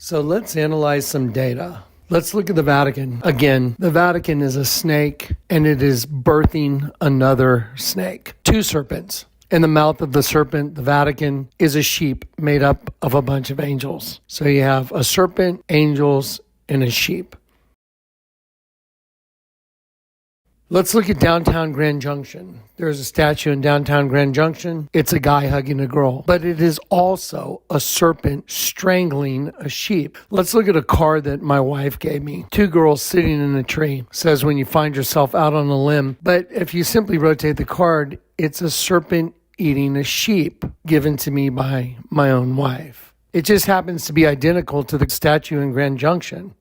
So let's analyze some data. Let's look at the Vatican. Again, the Vatican is a snake and it is birthing another snake. Two serpents. In the mouth of the serpent, the Vatican is a sheep made up of a bunch of angels. So you have a serpent, angels, and a sheep. Let's look at downtown Grand Junction. There's a statue in downtown Grand Junction. It's a guy hugging a girl, but it is also a serpent strangling a sheep. Let's look at a card that my wife gave me. Two girls sitting in a tree. It says when you find yourself out on a limb. But if you simply rotate the card, it's a serpent eating a sheep given to me by my own wife. It just happens to be identical to the statue in Grand Junction.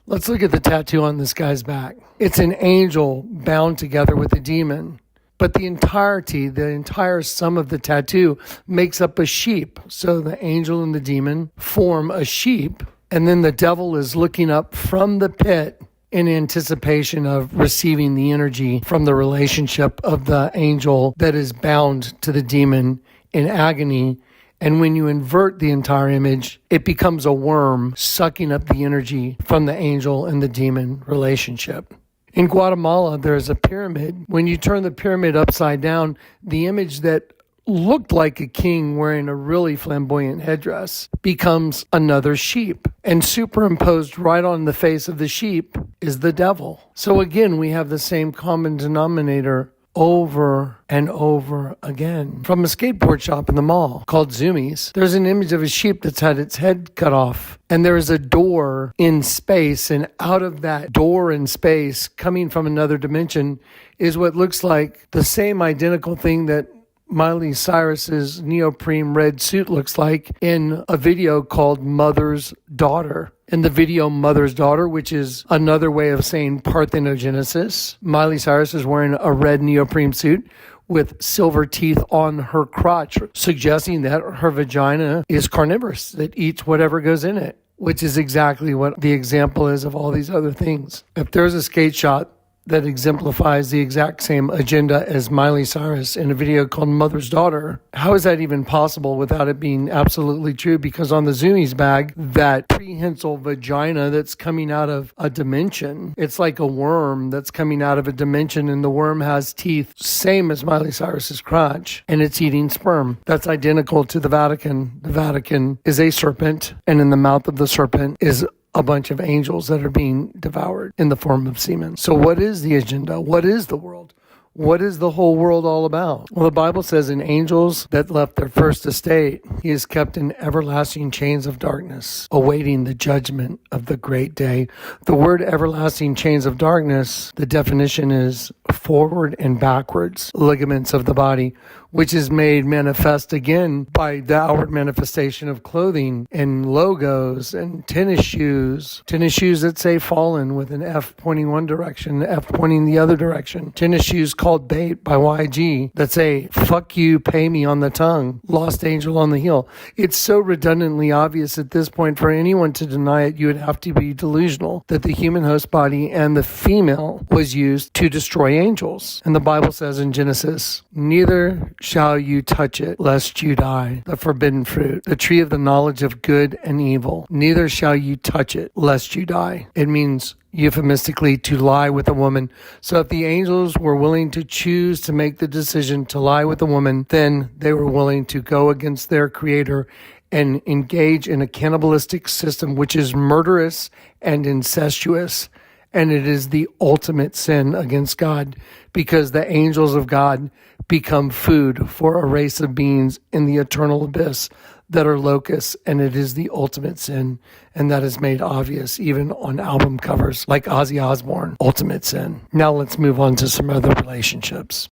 Let's look at the tattoo on this guy's back. It's an angel bound together with a demon. But the entire sum of the tattoo makes up a sheep. So the angel and the demon form a sheep. And then the devil is looking up from the pit in anticipation of receiving the energy from the relationship of the angel that is bound to the demon in agony. And when you invert the entire image, it becomes a worm sucking up the energy from the angel and the demon relationship. In Guatemala, there's a pyramid. When you turn the pyramid upside down, the image that looked like a king wearing a really flamboyant headdress becomes another sheep. And superimposed right on the face of the sheep is the devil. So again, we have the same common denominator over and over again. From a skateboard shop in the mall called Zoomies, there's an image of a sheep that's had its head cut off. And there is a door in space, and out of that door in space, coming from another dimension, is what looks like the same identical thing that Miley Cyrus's neoprene red suit looks like in a video called Mother's Daughter. In the video Mother's Daughter, which is another way of saying parthenogenesis, Miley Cyrus is wearing a red neoprene suit with silver teeth on her crotch, suggesting that her vagina is carnivorous, that eats whatever goes in it, which is exactly what the example is of all these other things. If there's a skate shot that exemplifies the exact same agenda as Miley Cyrus in a video called Mother's Daughter, how is that even possible without it being absolutely true? Because on the Zoomies bag, that prehensile vagina that's coming out of a dimension, it's like a worm that's coming out of a dimension, and the worm has teeth, same as Miley Cyrus's crotch, and it's eating sperm. That's identical to the Vatican. The Vatican is a serpent, and in the mouth of the serpent is a bunch of angels that are being devoured in the form of semen. So what is the agenda? What is the world? What is the whole world all about? Well, the Bible says in angels that left their first estate, he is kept in everlasting chains of darkness, awaiting the judgment of the great day. The word everlasting chains of darkness, the definition is forward and backwards ligaments of the body, which is made manifest again by the outward manifestation of clothing and logos and tennis shoes that say fallen with an F pointing one direction, F pointing the other direction. Tennis shoes called Bait by YG that say, fuck you, pay me on the tongue, lost angel on the heel. It's so redundantly obvious at this point for anyone to deny it, you would have to be delusional that the human host body and the female was used to destroy angels. And the Bible says in Genesis, neither shall you touch it, lest you die. The forbidden fruit, the tree of the knowledge of good and evil. Neither shall you touch it, lest you die. It means euphemistically to lie with a woman. So if the angels were willing to choose to make the decision to lie with a woman, then they were willing to go against their creator and engage in a cannibalistic system, which is murderous and incestuous. And it is the ultimate sin against God, because the angels of God become food for a race of beings in the eternal abyss that are locusts, and it is the ultimate sin. And that is made obvious even on album covers like Ozzy Osbourne, Ultimate Sin. Now let's move on to some other relationships.